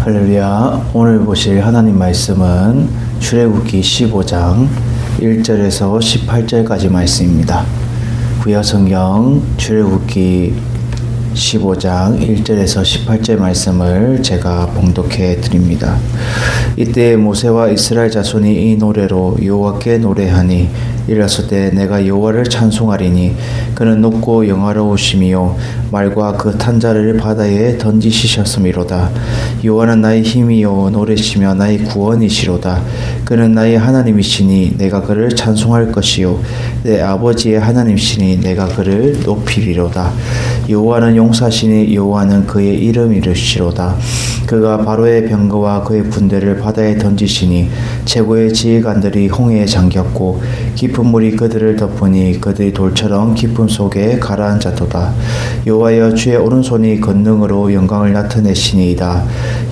할렐루야. 오늘 보실 하나님 말씀은 출애굽기 15장 1절에서 18절까지 말씀입니다. 구약성경 출애굽기 15장 1절에서 18절 말씀을 제가 봉독해 드립니다. 이때 모세와 이스라엘 자손이 이 노래로 여호와께 노래하니 이르렀을 내가 여호와를 찬송하리니 그는 높고 영화로우심이요 말과 그 탄자를 바다에 던지시셨음이로다. 여호와는 나의 힘이요 노래시며 나의 구원이시로다. 그는 나의 하나님이시니 내가 그를 찬송할 것이요 내 아버지의 하나님이시니 내가 그를 높이리로다. 여호와는 용사시니 여호와는 그의 이름이시로다. 그가 바로의 병거와 그의 군대를 바다에 던지시니 최고의 지휘관들이 홍해에 잠겼고 깊은 물이 그들을 덮으니 그들이 돌처럼 깊음 속에 가라앉았도다. 여호와여 주의 오른손이 권능으로 영광을 나타내시니이다.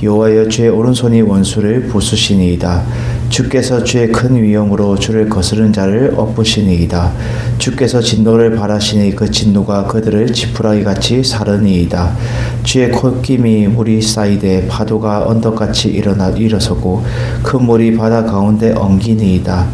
여호와여 주의 오른손이 원수를 부수시니이다. 주께서 주의 큰 위엄으로 주를 거스른 자를 엎으시니이다. 주께서 진노를 바라시니 그 진노가 그들을 지푸라기같이 사르니이다. 주의 콧김이 물이 쌓이되 파도가 언덕같이 일어서고 큰 물이 바다 가운데 엉기니이다.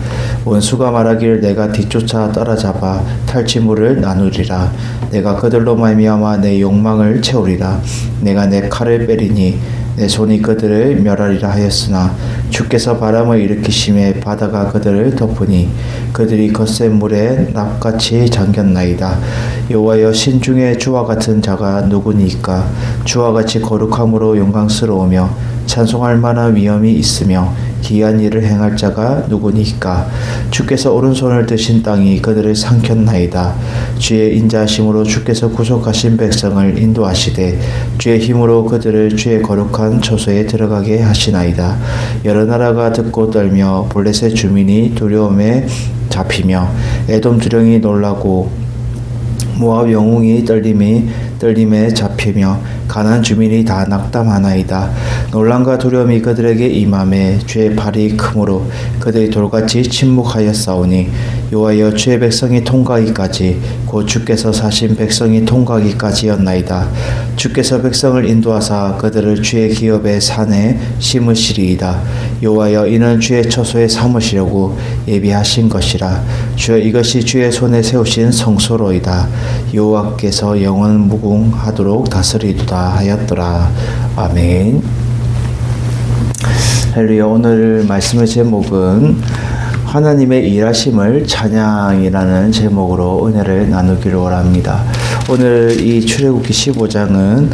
원수가 말하길 내가 뒤쫓아 따라잡아 탈취물을 나누리라. 내가 그들로 말미암아 내 욕망을 채우리라. 내가 내 칼을 빼리니 내 손이 그들을 멸하리라 하였으나 주께서 바람을 일으키심에 바다가 그들을 덮으니 그들이 거센 물에 납같이 잠겼나이다. 여호와여 신중에 주와 같은 자가 누구니까? 주와 같이 거룩함으로 영광스러우며 찬송할 만한 위엄이 있으며 기이한 일을 행할 자가 누구니까? 주께서 오른손을 드신 땅이 그들을 삼켰나이다. 주의 인자하심으로 주께서 구속하신 백성을 인도하시되 주의 힘으로 그들을 주의 거룩한 처소에 들어가게 하시나이다. 여러 나라가 듣고 떨며 블레셋 주민이 두려움에 잡히며 에돔 두령이 놀라고 모압 영웅이 떨림에 잡히며 가나안 주민이 다 낙담하나이다. 놀람과 두려움이 그들에게 임함에 주의 발이 크므로 그들이 돌같이 침묵하였사오니 여호와여 주의 백성이 통과하기까지 곧 주께서 사신 백성이 통과하기까지였나이다. 주께서 백성을 인도하사 그들을 주의 기업의 산에 심으시리이다. 여호와여 이는 주의 처소에 삼으시려고 예비하신 것이라. 주여 이것이 주의 손에 세우신 성소로이다. 여호와께서 영원 무궁하도록 다스리도다 하였더라. 아멘. 할렐루야. 오늘 말씀의 제목은 하나님의 일하심을 찬양이라는 제목으로 은혜를 나누기를 원합니다. 오늘 이 출애굽기 15장은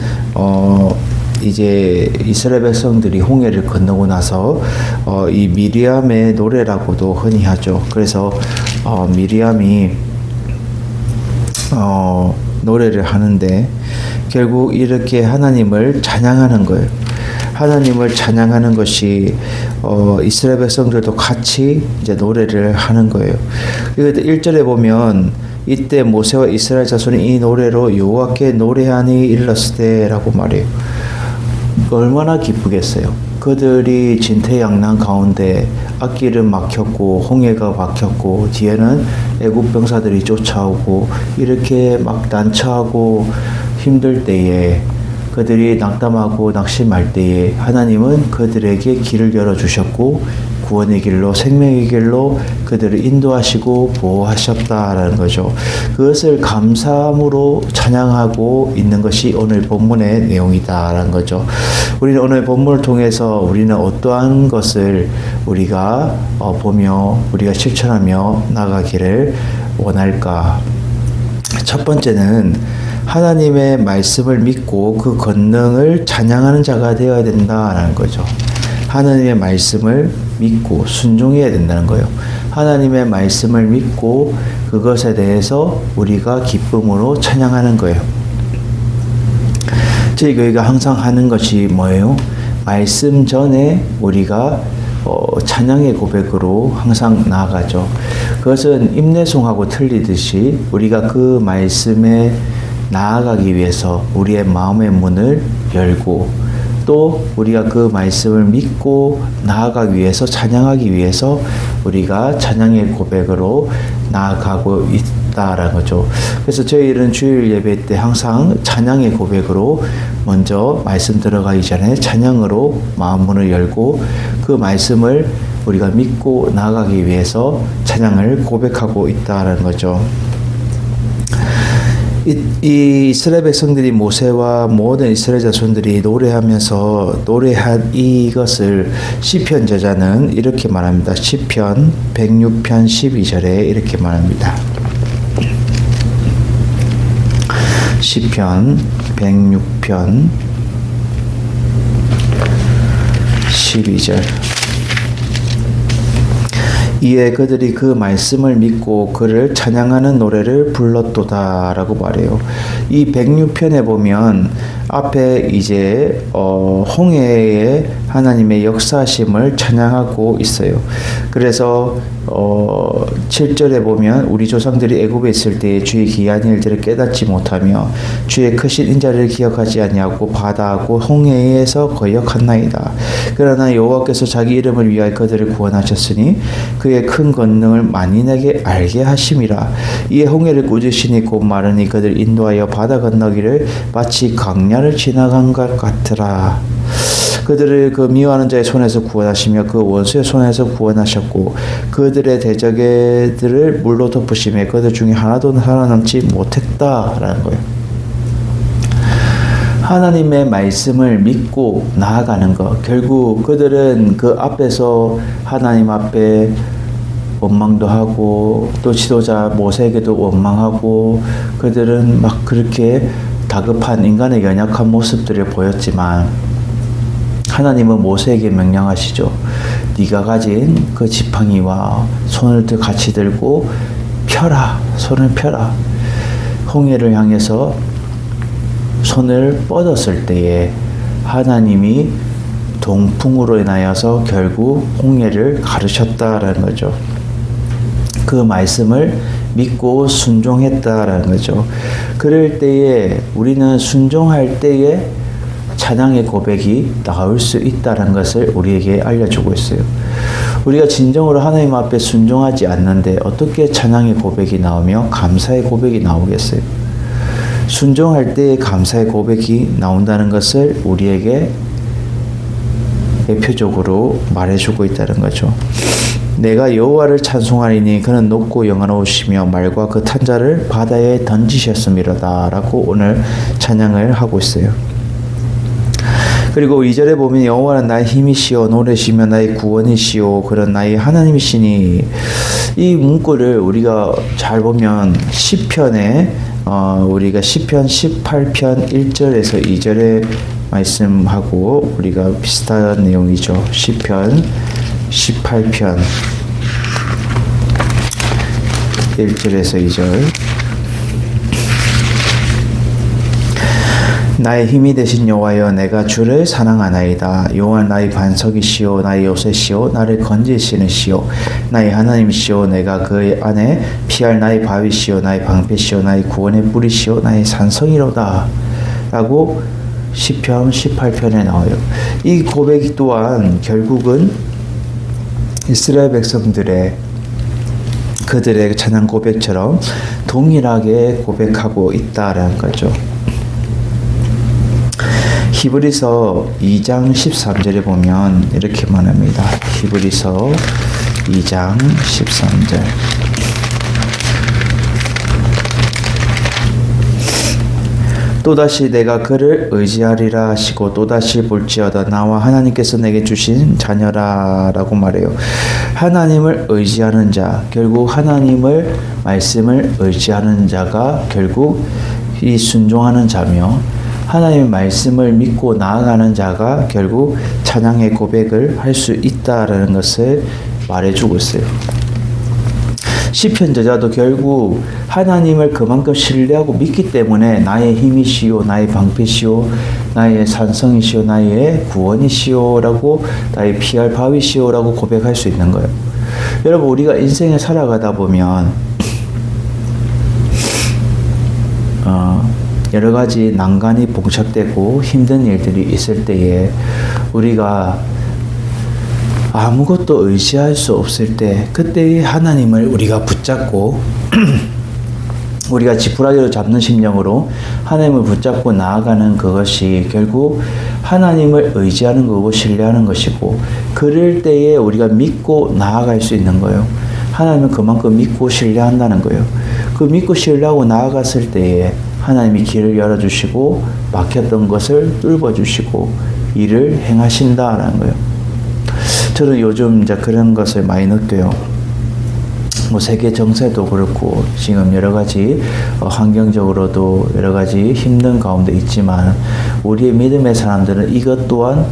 이제 이스라엘 백성들이 홍해를 건너고 나서 이 미리암의 노래라고도 흔히 하죠. 그래서 미리암이 노래를 하는데 결국 이렇게 하나님을 찬양하는 거예요. 하나님을 찬양하는 것이 이스라엘 백성들도 같이 이제 노래를 하는 거예요. 그래서 1절에 보면 이때 모세와 이스라엘 자손이 이 노래로 여호와께 노래하니 이르렀으되라고 말해요. 얼마나 기쁘겠어요. 그들이 진퇴양난 가운데 앞길은 막혔고 홍해가 막혔고 뒤에는 애국 병사들이 쫓아오고 이렇게 막 난처하고 힘들 때에 그들이 낙담하고 낙심할 때에 하나님은 그들에게 길을 열어주셨고 구원의 길로 생명의 길로 그들을 인도하시고 보호하셨다라는 거죠. 그것을 감사함으로 찬양하고 있는 것이 오늘 본문의 내용이다라는 거죠. 우리는 오늘 본문을 통해서 우리는 어떠한 것을 우리가 보며 우리가 실천하며 나가기를 원할까? 첫 번째는 하나님의 말씀을 믿고 그 권능을 찬양하는 자가 되어야 된다라는 거죠. 하나님의 말씀을 믿고 순종해야 된다는 거예요. 하나님의 말씀을 믿고 그것에 대해서 우리가 기쁨으로 찬양하는 거예요. 저희 교회가 항상 하는 것이 뭐예요? 말씀 전에 우리가 찬양의 고백으로 항상 나아가죠. 그것은 임내송하고 틀리듯이 우리가 그 말씀에 나아가기 위해서 우리의 마음의 문을 열고 또 우리가 그 말씀을 믿고 나아가기 위해서 찬양하기 위해서 우리가 찬양의 고백으로 나아가고 있다라는 거죠. 그래서 저희는 주일 예배 때 항상 찬양의 고백으로 먼저 말씀 들어가기 전에 찬양으로 마음문을 열고 그 말씀을 우리가 믿고 나아가기 위해서 찬양을 고백하고 있다는 거죠. 이 이스라엘 백성들이 모세와 모든 이스라엘 자손들이 노래하면서 노래한 이것을 시편 저자는 이렇게 말합니다. 시편 106편 12절에 이렇게 말합니다. 시편 106편 12절. 이에 그들이 그 말씀을 믿고 그를 찬양하는 노래를 불렀도다 라고 말해요. 이 106편에 보면 앞에 이제 홍해의 하나님의 역사심을 찬양하고 있어요. 그래서 7절에 보면 우리 조상들이 애굽에 있을 때에 주의 기이한 일들을 깨닫지 못하며 주의 크신 인자를 기억하지 아니하고 바다하고 홍해에서 거역한나이다. 그러나 여호와께서 자기 이름을 위하여 그들을 구원하셨으니 그의 큰 권능을 만인에게 알게 하심이라. 이에 홍해를 꾸짖으시니 곧 마르니 그들 인도하여 바다 건너기를 마치 강야를 지나간 것 같으라. 그들을 그 미워하는 자의 손에서 구원하시며 그 원수의 손에서 구원하셨고 그들의 대적들을 물로 덮으시며 그들 중에 하나도 살아남지 못했다라는 거예요. 하나님의 말씀을 믿고 나아가는 것. 결국 그들은 그 앞에서 하나님 앞에 원망도 하고 또 지도자 모세에게도 원망하고 그들은 막 그렇게 다급한 인간의 연약한 모습들을 보였지만 하나님은 모세에게 명령하시죠. 네가 가진 그 지팡이와 손을 같이 들고 펴라. 손을 펴라. 홍해를 향해서 손을 뻗었을 때에 하나님이 동풍으로 인하여서 결국 홍해를 가르셨다라는 거죠. 그 말씀을 믿고 순종했다라는 거죠. 그럴 때에 우리는 순종할 때에 찬양의 고백이 나올 수 있다는 것을 우리에게 알려주고 있어요. 우리가 진정으로 하나님 앞에 순종하지 않는데 어떻게 찬양의 고백이 나오며 감사의 고백이 나오겠어요? 순종할 때에 감사의 고백이 나온다는 것을 우리에게 대표적으로 말해주고 있다는 거죠. 내가 여호와를 찬송하리니 그는 높고 영화로우시며 말과 그 탄자를 바다에 던지셨음이로다 라고 오늘 찬양을 하고 있어요. 그리고 2절에 보면 여호와는 나의 힘이시오 노래시며 나의 구원이시오 그런 나의 하나님이시니 이 문구를 우리가 잘 보면 시편에 우리가 시편 18편 1절에서 2절에 말씀하고 우리가 비슷한 내용이죠. 시편 18편 1절에서 2절. 나의 힘이 되신 여호와여 내가 주를 사랑하나이다. 여호와는 나의 반석이시오 나의 요새시오 나를 건지시는 시오 나의 하나님이시오 내가 그 안에 피할 나의 바위시오 나의 방패시오 나의 구원의 뿌리시오 나의 산성이로다 라고 시편 18편에 나와요. 이 고백 또한 결국은 이스라엘 백성들의 그들의 찬양 고백처럼 동일하게 고백하고 있다라는 거죠. 히브리서 2장 13절에 보면 이렇게 말합니다. 히브리서 2장 13절. 또다시 내가 그를 의지하리라 하시고 또다시 볼지어다 나와 하나님께서 내게 주신 자녀라 라고 말해요. 하나님을 의지하는 자, 결국 하나님을 말씀을 의지하는 자가 결국 이 순종하는 자며 하나님의 말씀을 믿고 나아가는 자가 결국 찬양의 고백을 할 수 있다라는 것을 말해주고 있어요. 시편 저자도 결국 하나님을 그만큼 신뢰하고 믿기 때문에 나의 힘이시오, 나의 방패시오, 나의 산성이시오, 나의 구원이시오 라고 나의 피할 바위시오 라고 고백할 수 있는 거예요. 여러분 우리가 인생을 살아가다 보면 여러 가지 난간이 봉착되고 힘든 일들이 있을 때에 우리가 아무것도 의지할 수 없을 때 그때의 하나님을 우리가 붙잡고 우리가 지푸라기로 잡는 심령으로 하나님을 붙잡고 나아가는 그것이 결국 하나님을 의지하는 거고 신뢰하는 것이고, 그럴 때에 우리가 믿고 나아갈 수 있는 거예요. 하나님은 그만큼 믿고 신뢰한다는 거예요. 그 믿고 신뢰하고 나아갔을 때에 하나님이 길을 열어주시고 막혔던 것을 뚫어주시고 일을 행하신다라는 거예요. 저는 요즘 이제 그런 것을 많이 느껴요. 뭐 세계 정세도 그렇고 지금 여러 가지 환경적으로도 여러 가지 힘든 가운데 있지만, 우리의 믿음의 사람들은 이것 또한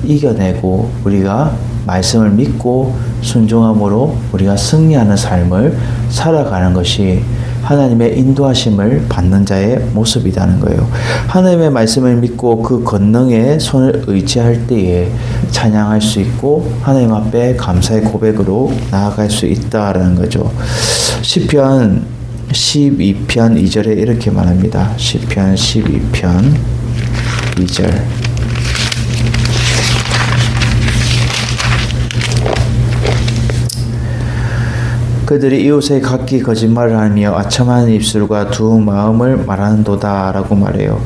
이겨내고 우리가 말씀을 믿고 순종함으로 우리가 승리하는 삶을 살아가는 것이 하나님의 인도하심을 받는 자의 모습이라는 거예요. 하나님의 말씀을 믿고 그 권능에 손을 의지할 때에 찬양할 수 있고 하나님 앞에 감사의 고백으로 나아갈 수 있다라는 거죠. 시편 12편 2절에 이렇게 말합니다. 시편 12편 2절. 그들이 이웃에 각기 거짓말을 하며 아첨하는 입술과 두 마음을 말하는도다 라고 말해요.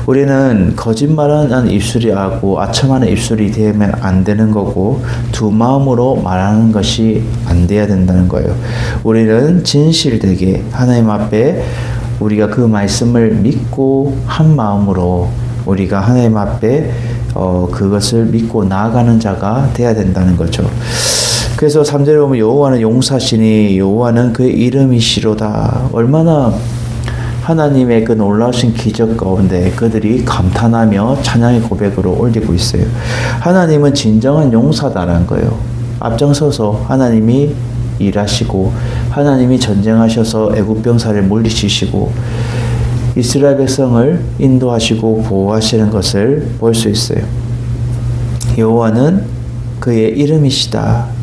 우리는 거짓말하는 입술이 하고 아첨하는 입술이 되면 안 되는 거고, 두 마음으로 말하는 것이 안 돼야 된다는 거예요. 우리는 진실되게 하나님 앞에 우리가 그 말씀을 믿고 한 마음으로 우리가 하나님 앞에 그것을 믿고 나아가는 자가 돼야 된다는 거죠. 그래서 3절에 보면 여호와는 용사시니 여호와는 그의 이름이시로다. 얼마나 하나님의 그 놀라우신 기적 가운데 그들이 감탄하며 찬양의 고백으로 올리고 있어요. 하나님은 진정한 용사다라는 거예요. 앞장서서 하나님이 일하시고 하나님이 전쟁하셔서 애굽 병사를 물리치시고 이스라엘 백성을 인도하시고 보호하시는 것을 볼 수 있어요. 여호와는 그의 이름이시다.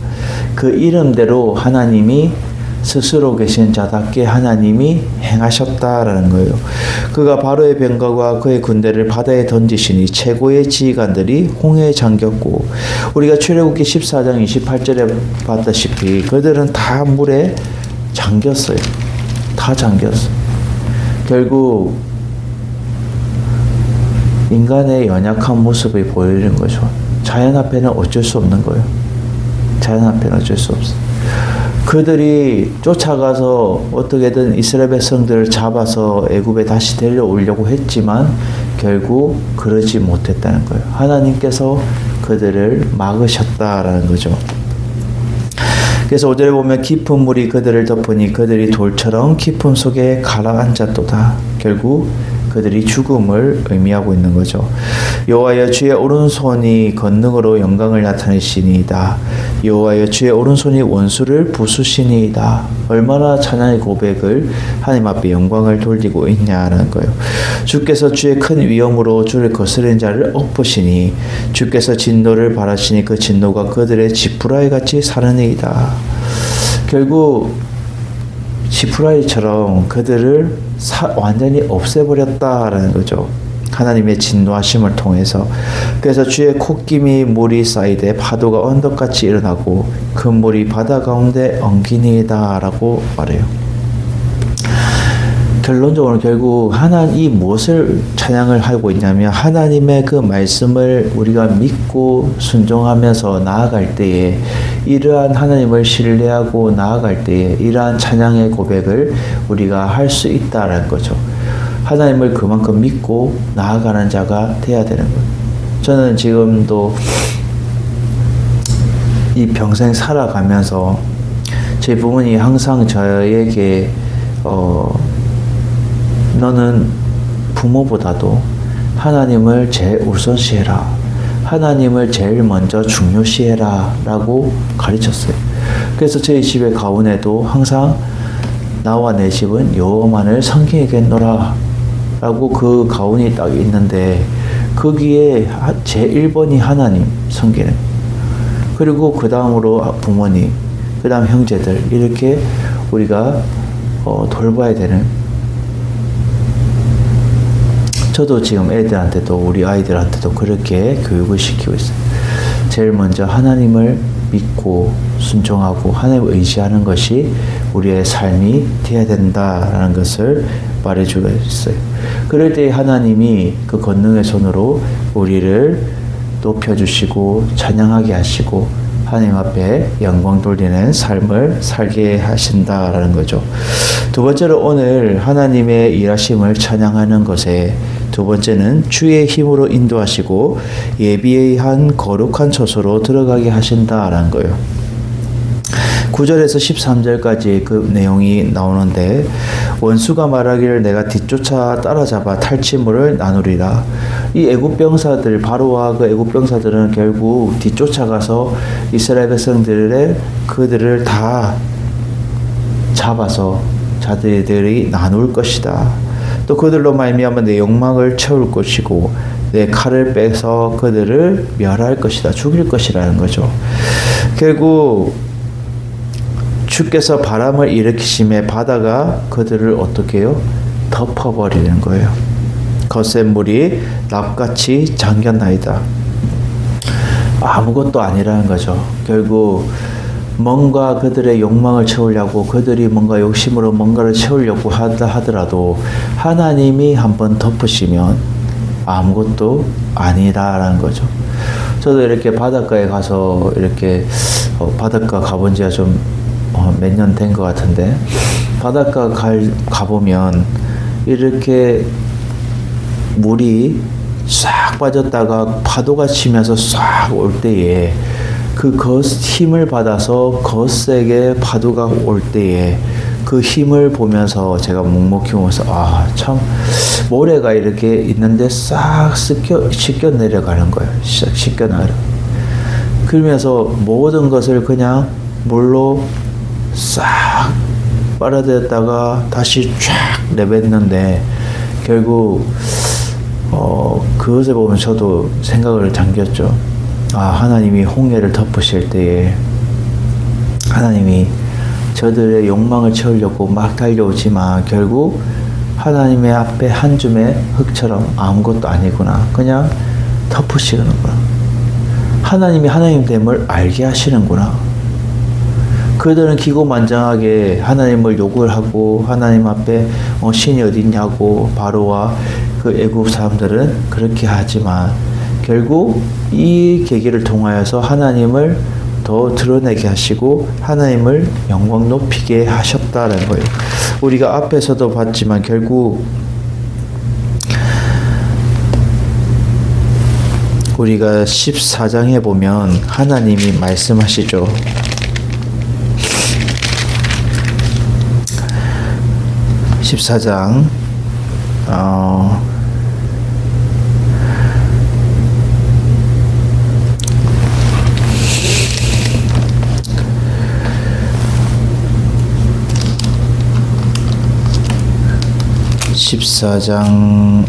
그 이름대로 하나님이 스스로 계신 자답게 하나님이 행하셨다라는 거예요. 그가 바로의 병거와 그의 군대를 바다에 던지시니 최고의 지휘관들이 홍해에 잠겼고, 우리가 출애굽기 14장 28절에 봤다시피 그들은 다 물에 잠겼어요. 다 잠겼어요. 결국 인간의 연약한 모습을 보이는 거죠. 자연 앞에는 어쩔 수 없는 거예요. 자연 앞에는 어쩔 수 없어. 그들이 쫓아가서 어떻게든 이스라엘 백성들을 잡아서 애굽에 다시 데려오려고 했지만 결국 그러지 못했다는 거예요. 하나님께서 그들을 막으셨다라는 거죠. 그래서 5절에 보면 깊은 물이 그들을 덮으니 그들이 돌처럼 깊음 속에 가라앉았도다. 결국 그들이 죽음을 의미하고 있는 거죠. 여호와여 주의 오른손이 권능으로 영광을 나타내시니이다. 여호와여 주의 오른손이 원수를 부수시니이다. 얼마나 찬양의 고백을 하나님 앞에 영광을 돌리고 있냐는 거예요. 주께서 주의 큰 위엄으로 주를 거스르는 자를 엎으시니 주께서 진노를 바라시니 그 진노가 그들의 지푸라기 같이 사르니이다. 결국 지푸라기처럼 그들을 완전히 없애버렸다라는 거죠. 하나님의 진노하심을 통해서. 그래서 주의 콧김이 물이 쌓이되 파도가 언덕같이 일어나고 그 물이 바다 가운데 엉기니이다 라고 말해요. 결론적으로 결국 이 무엇을 찬양을 하고 있냐면, 하나님의 그 말씀을 우리가 믿고 순종하면서 나아갈 때에 이러한 하나님을 신뢰하고 나아갈 때에 이러한 찬양의 고백을 우리가 할 수 있다라는 거죠. 하나님을 그만큼 믿고 나아가는 자가 돼야 되는 거예요. 저는 지금도 이 평생 살아가면서 제 부모님이 항상 저에게 너는 부모보다도 하나님을 제일 우선시해라. 하나님을 제일 먼저 중요시해라 라고 가르쳤어요. 그래서 저희 집에 가운데도 항상 나와 내 집은 여호와만을 섬기겠노라 라고 그 가운이 딱 있는데, 거기에 제 1번이 하나님 섬기는, 그리고 그 다음으로 부모님, 그 다음 형제들, 이렇게 우리가 돌봐야 되는. 저도 지금 애들한테도 우리 아이들한테도 그렇게 교육을 시키고 있어요. 제일 먼저 하나님을 믿고 순종하고 하나님을 의지하는 것이 우리의 삶이 되어야 된다라는 것을 말해주고 있어요. 그럴 때 하나님이 그 권능의 손으로 우리를 높여주시고 찬양하게 하시고 하나님 앞에 영광 돌리는 삶을 살게 하신다라는 거죠. 두 번째로 오늘 하나님의 일하심을 찬양하는 것에 두 번째는 주의 힘으로 인도하시고 예비한 거룩한 처소로 들어가게 하신다라는 거예요. 9절에서 13절까지 그 내용이 나오는데 원수가 말하기를 내가 뒤쫓아 따라잡아 탈취물을 나누리라. 이 애굽 병사들 바로와 그 애굽 병사들은 결국 뒤쫓아가서 이스라엘 백성들의 그들을 다 잡아서 자들이 나눌 것이다. 또 그들로 말미암아 내 욕망을 채울 것이고 내 칼을 빼서 그들을 멸할 것이다. 죽일 것이라는 거죠. 결국 주께서 바람을 일으키심에 바다가 그들을 어떻게 해요? 덮어버리는 거예요. 거센 물이 납같이 잠겼나이다. 아무것도 아니라는 거죠. 결국 뭔가 그들의 욕망을 채우려고 그들이 뭔가 욕심으로 뭔가를 채우려고 하더라도 하나님이 한번 덮으시면 아무것도 아니라는 거죠. 저도 이렇게 바닷가에 가서 이렇게 바닷가 가본 지가 좀 몇 년 된 것 같은데 바닷가 가보면 이렇게 물이 싹 빠졌다가 파도가 치면서 싹 올 때에 그 힘을 받아서 거세게 파도가 올 때에 그 힘을 보면서 제가 묵묵히 보면서 참 모래가 이렇게 있는데 싹 씻겨 내려가는 거예요. 씻겨 나가. 그러면서 모든 것을 그냥 물로 싹 빨아들였다가 다시 쫙 내뱉는데 결국 그것을 보면 저도 생각을 잠겼죠. 하나님이 홍해를 덮으실 때에 하나님이 저들의 욕망을 채우려고 막 달려오지만 결국 하나님의 앞에 한 줌의 흙처럼 아무것도 아니구나. 그냥 덮으시는구나. 하나님이 하나님됨을 알게 하시는구나. 그들은 기고만장하게 하나님을 욕을 하고 하나님 앞에 신이 어디 있냐고 바로와 그 애국 사람들은 그렇게 하지만 결국 이 계기를 통하여서 하나님을 더 드러내게 하시고 하나님을 영광 높이게 하셨다는 거예요. 우리가 앞에서도 봤지만 결국 우리가 14장에 보면 하나님이 말씀하시죠. 14장 14장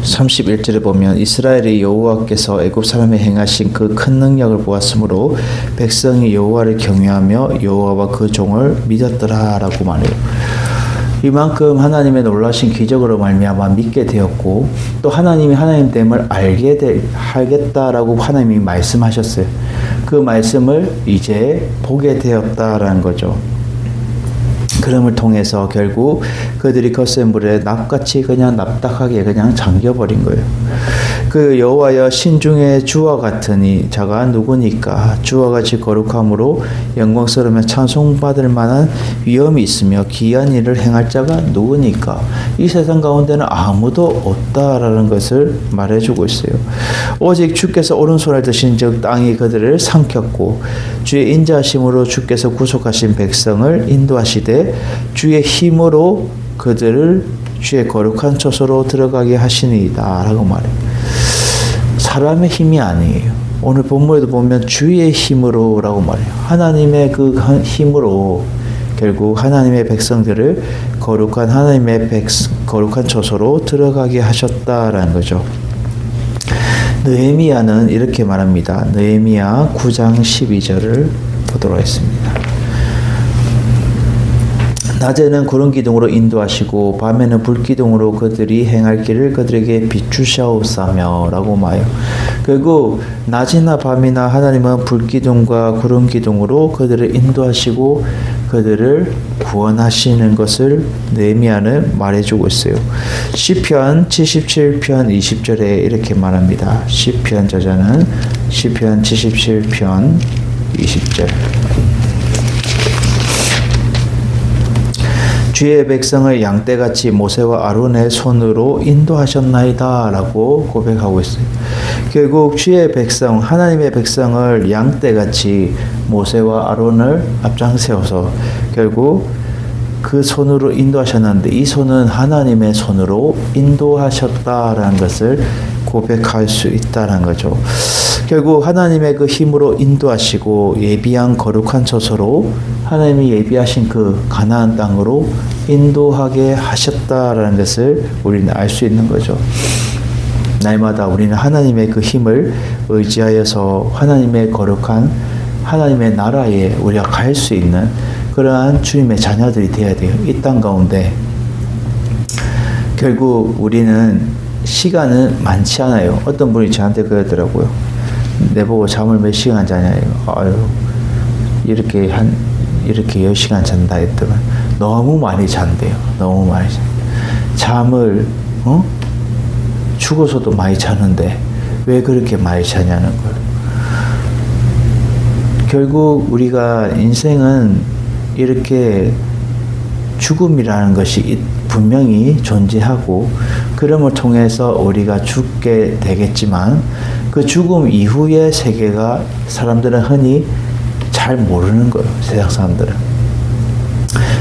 31절에 보면 이스라엘이 여호와께서 애굽 사람에 행하신 그 큰 능력을 보았으므로 백성이 여호와를 경외하며 여호와와 그 종을 믿었더라라고 말해요. 이만큼 하나님의 놀라신 기적으로 말미암아 믿게 되었고 또 하나님이 하나님됨을 알겠다라고 하나님이 말씀하셨어요. 그 말씀을 이제 보게 되었다라는 거죠. 그럼을 통해서 결국 그들이 거센 물에 납같이 그냥 납작하게 그냥 잠겨버린 거예요. 그 여호와여 신중에 주와 같으니 자가 누구니까 주와 같이 거룩함으로 영광스러우며 찬송받을 만한 위엄이 있으며 귀한 일을 행할 자가 누구니까 이 세상 가운데는 아무도 없다라는 것을 말해주고 있어요. 오직 주께서 오른손을 드신 즉 땅이 그들을 삼켰고 주의 인자하심으로 주께서 구속하신 백성을 인도하시되 주의 힘으로 그들을 주의 거룩한 처소로 들어가게 하시니이다 라고 말해요. 사람의 힘이 아니에요. 오늘 본문에도 보면 주의 힘으로 라고 말해요. 하나님의 그 힘으로 결국 하나님의 백성들을 거룩한 거룩한 처소로 들어가게 하셨다라는 거죠. 느헤미야는 이렇게 말합니다. 느헤미야 9장 12절을 보도록 하겠습니다. 낮에는 구름 기둥으로 인도하시고 밤에는 불 기둥으로 그들이 행할 길을 그들에게 비추시옵사며 라고 말해요. 결국 낮이나 밤이나 하나님은 불 기둥과 구름 기둥으로 그들을 인도하시고 그들을 구원하시는 것을 느헤미야는 말해주고 있어요. 시편 77편 20절에 이렇게 말합니다. 시편 저자는 시편 77편 20절. 주의 백성을 양떼같이 모세와 아론의 손으로 인도하셨나이다 라고 고백하고 있어요. 결국 주의 백성, 하나님의 백성을 양떼같이 모세와 아론을 앞장세워서 결국 그 손으로 인도하셨는데 이 손은 하나님의 손으로 인도하셨다라는 것을 고백할 수 있다는 거죠. 결국 하나님의 그 힘으로 인도하시고 예비한 거룩한 처소로 하나님이 예비하신 그 가나안 땅으로 인도하게 하셨다라는 것을 우리는 알 수 있는 거죠. 날마다 우리는 하나님의 그 힘을 의지하여서 하나님의 거룩한 하나님의 나라에 우리가 갈 수 있는 그러한 주님의 자녀들이 되어야 돼요. 이 땅 가운데 결국 우리는 시간은 많지 않아요. 어떤 분이 저한테 그러더라고요. 내보고 잠을 몇 시간 자냐. 아유, 이렇게 10시간 잔다 했더만 너무 많이 잔대요. 너무 많이 잔. 잠을 죽어서도 많이 자는데 왜 그렇게 많이 자냐는 거예요. 결국 우리가 인생은 이렇게 죽음이라는 것이 분명히 존재하고 그럼을 통해서 우리가 죽게 되겠지만 그 죽음 이후의 세계가 사람들은 흔히 잘 모르는 거예요. 세상 사람들은.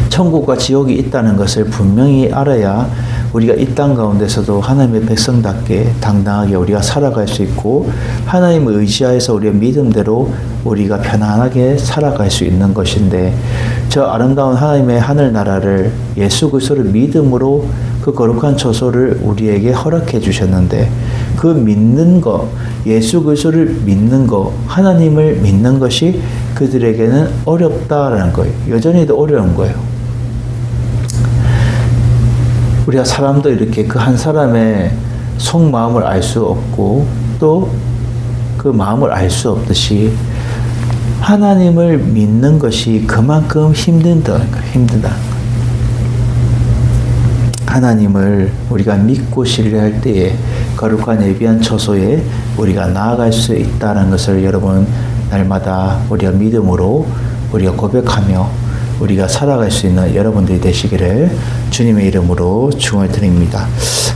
천국과 지옥이 있다는 것을 분명히 알아야 우리가 이 땅 가운데서도 하나님의 백성답게 당당하게 우리가 살아갈 수 있고 하나님을 의지하여서 우리의 믿음대로 우리가 편안하게 살아갈 수 있는 것인데 저 아름다운 하나님의 하늘나라를 예수 그리스도를 믿음으로 그 거룩한 처소를 우리에게 허락해 주셨는데 그 믿는 것, 예수 그리스도를 믿는 것, 하나님을 믿는 것이 그들에게는 어렵다라는 거예요. 여전히도 어려운 거예요. 우리가 사람도 이렇게 그 한 사람의 속마음을 알 수 없고 또 그 마음을 알 수 없듯이 하나님을 믿는 것이 그만큼 힘든다는 거예요. 힘들다는 거예요. 하나님을 우리가 믿고 신뢰할 때에 거룩한 예비한 처소에 우리가 나아갈 수 있다는 것을 여러분 날마다 우리가 믿음으로 우리가 고백하며 우리가 살아갈 수 있는 여러분들이 되시기를 주님의 이름으로 축원을 드립니다.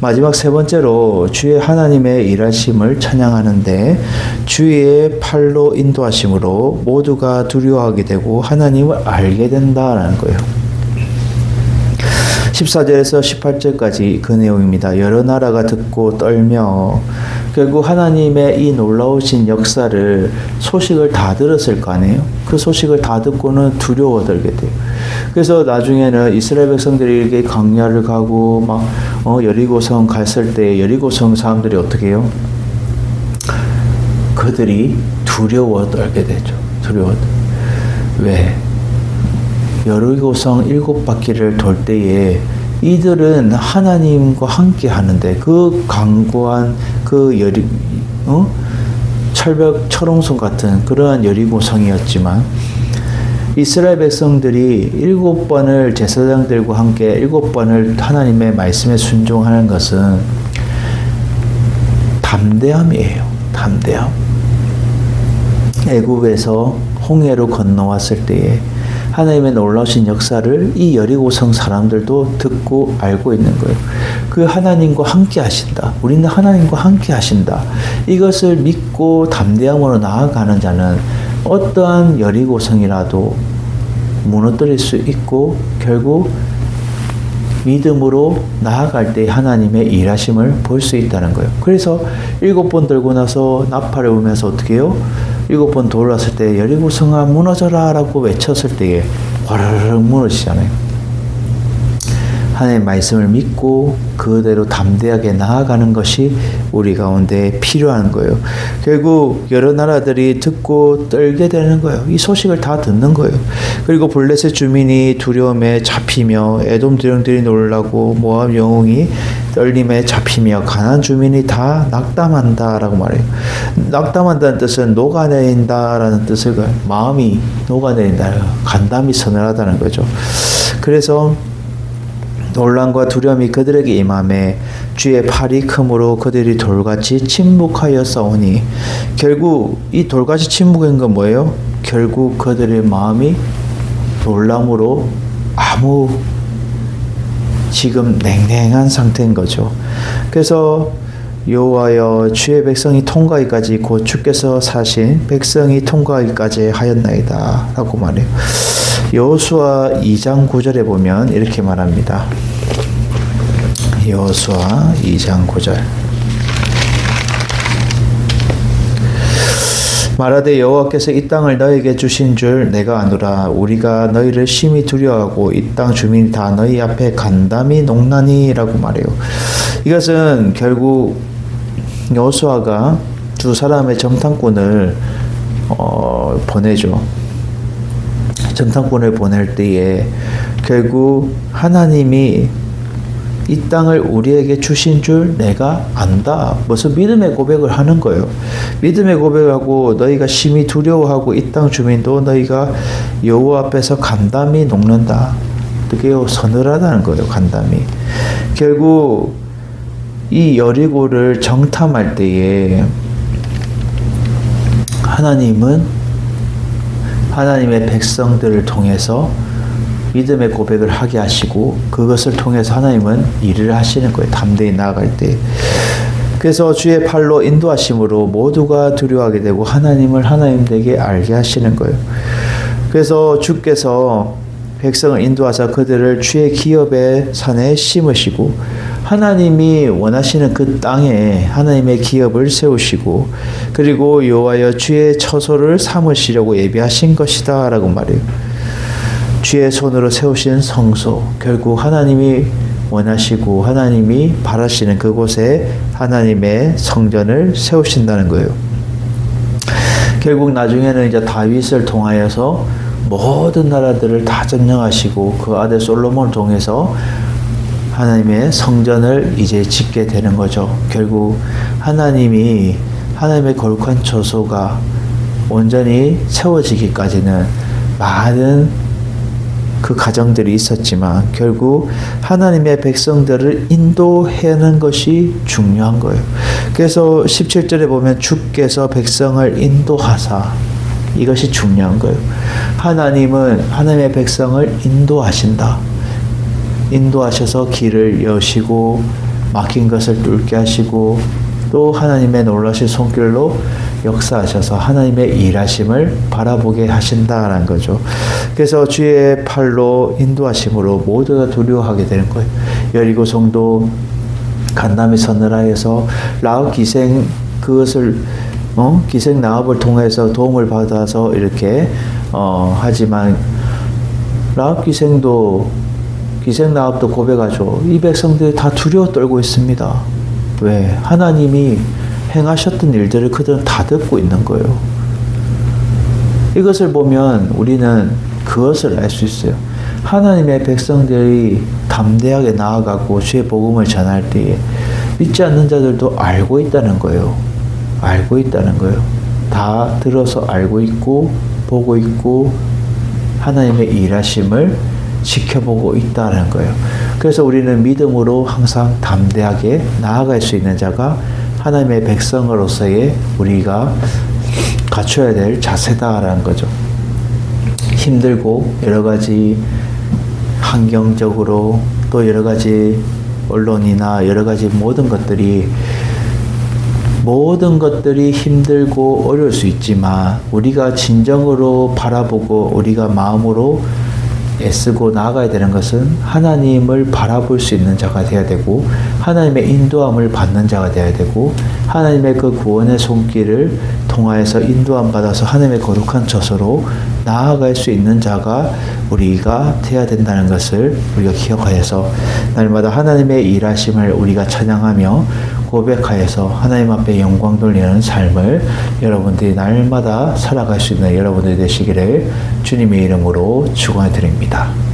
마지막 세 번째로 주의 하나님의 일하심을 찬양하는데 주의 팔로 인도하심으로 모두가 두려워하게 되고 하나님을 알게 된다라는 거예요. 14절에서 18절까지 그 내용입니다. 여러 나라가 듣고 떨며 결국 하나님의 이 놀라우신 역사를 소식을 다 들었을 거 아니에요. 그 소식을 다 듣고는 두려워들게 돼요. 그래서 나중에는 이스라엘 백성들이 이렇게 광야를 가고 막 여리고성 갔을 때 여리고성 사람들이 어떻게 해요? 그들이 두려워떨게 되죠. 왜? 여리고성 7바퀴를 돌 때에 이들은 하나님과 함께 하는데 그 강고한 그 철옹성 같은 그러한 여리고성이었지만 이스라엘 백성들이 7번을 제사장들과 함께 7번을 하나님의 말씀에 순종하는 것은 담대함이에요. 담대함. 애굽에서 홍해로 건너왔을 때에 하나님의 놀라우신 역사를 이 여리고성 사람들도 듣고 알고 있는 거예요. 그 하나님과 함께 하신다. 우리는 하나님과 함께 하신다. 이것을 믿고 담대함으로 나아가는 자는 어떠한 여리고성이라도 무너뜨릴 수 있고 결국 믿음으로 나아갈 때 하나님의 일하심을 볼 수 있다는 거예요. 그래서 7번 들고 나서 나팔을 울면서 어떻게 해요? 7번 돌았을 때 여리고성아 무너져라 라고 외쳤을 때에 와르르 무너지잖아요. 하나님의 말씀을 믿고 그대로 담대하게 나아가는 것이 우리 가운데 필요한 거예요. 결국 여러 나라들이 듣고 떨게 되는 거예요. 이 소식을 다 듣는 거예요. 그리고 블레셋 주민이 두려움에 잡히며 에돔 대령들이 놀라고 모압 영웅이 떨림에 잡히며 가나안 주민이 다 낙담한다라고 말해요. 낙담한다는 뜻은 녹아내린다라는 뜻을 마음이 녹아내린다. 간담이 서늘하다는 거죠. 그래서 놀람과 두려움이 그들에게 임함에 주의 팔이 크므로 그들이 돌같이 침묵하여 싸우니 결국 이 돌같이 침묵한 건 뭐예요? 결국 그들의 마음이 놀람으로 아무 지금 냉랭한 상태인 거죠. 그래서 여호와여 주의 백성이 통과하기까지 곧 주께서 사신 백성이 통과하기까지 하였나이다 라고 말해요. 여호수아 2장 9절에 보면 이렇게 말합니다. 여호수아 2장 9절 말하되 여호와께서 이 땅을 너에게 주신 줄 내가 아노라. 우리가 너희를 심히 두려워하고 이 땅 주민이 다 너희 앞에 간담이 녹나니 라고 말해요. 이것은 결국 여호수아가 두 사람의 정탐꾼을 보내죠. 정탐꾼을 보낼 때에 결국 하나님이 이 땅을 우리에게 주신 줄 내가 안다. 무슨 믿음의 고백을 하는 거예요. 믿음의 고백을 하고 너희가 심히 두려워하고 이 땅 주민도 너희가 여호와 앞에서 간담이 녹는다. 그게요 서늘하다는 거예요. 간담이. 결국 이 여리고를 정탐할 때에 하나님은 하나님의 백성들을 통해서 믿음의 고백을 하게 하시고 그것을 통해서 하나님은 일을 하시는 거예요. 담대히 나아갈 때. 그래서 주의 팔로 인도하심으로 모두가 두려워하게 되고 하나님을 하나님 되게 알게 하시는 거예요. 그래서 주께서 백성을 인도하사 그들을 주의 기업의 산에 심으시고 하나님이 원하시는 그 땅에 하나님의 기업을 세우시고 그리고 여호와여 주의 처소를 삼으시려고 예비하신 것이다 라고 말해요. 주의 손으로 세우신 성소, 결국 하나님이 원하시고 하나님이 바라시는 그곳에 하나님의 성전을 세우신다는 거예요. 결국 나중에는 이제 다윗을 통하여서 모든 나라들을 다 점령하시고 그 아들 솔로몬을 통해서 하나님의 성전을 이제 짓게 되는 거죠. 결국 하나님의 거룩한 처소가 온전히 세워지기까지는 많은 그 과정들이 있었지만 결국 하나님의 백성들을 인도하는 것이 중요한 거예요. 그래서 17절에 보면 주께서 백성을 인도하사 이것이 중요한 거예요. 하나님은 하나님의 백성을 인도하신다. 인도하셔서 길을 여시고 막힌 것을 뚫게 하시고 또 하나님의 놀라신 손길로 역사하셔서 하나님의 일하심을 바라보게 하신다라는 거죠. 그래서 주의 팔로 인도하심으로 모두가 두려워하게 되는 거예요. 여리고 성도 간담이 서늘하여서 라합 기생 그것을 기생 라합을 통해서 도움을 받아서 이렇게 하지만 라합 기생 라합도 고백하죠. 이 백성들이 다 두려워 떨고 있습니다. 왜? 하나님이 행하셨던 일들을 그들은 다 듣고 있는 거예요. 이것을 보면 우리는 그것을 알 수 있어요. 하나님의 백성들이 담대하게 나아가고 주의 복음을 전할 때에 믿지 않는 자들도 알고 있다는 거예요. 알고 있다는 거예요. 다 들어서 알고 있고 보고 있고 하나님의 일하심을 지켜보고 있다는 거예요. 그래서 우리는 믿음으로 항상 담대하게 나아갈 수 있는 자가 하나님의 백성으로서의 우리가 갖춰야 될 자세다라는 거죠. 힘들고 여러 가지 환경적으로 또 여러 가지 언론이나 여러 가지 모든 것들이 힘들고 어려울 수 있지만 우리가 진정으로 바라보고 우리가 마음으로 애쓰고 나아가야 되는 것은 하나님을 바라볼 수 있는 자가 되어야 되고 하나님의 인도함을 받는 자가 되어야 되고 하나님의 그 구원의 손길을 통하여서 인도함 받아서 하나님의 거룩한 처소로 나아갈 수 있는 자가 우리가 되어야 된다는 것을 우리가 기억하여서 날마다 하나님의 일하심을 우리가 찬양하며 고백하여서 하나님 앞에 영광 돌리는 삶을 여러분들이 날마다 살아갈 수 있는 여러분들이 되시기를 주님의 이름으로 축원해 드립니다.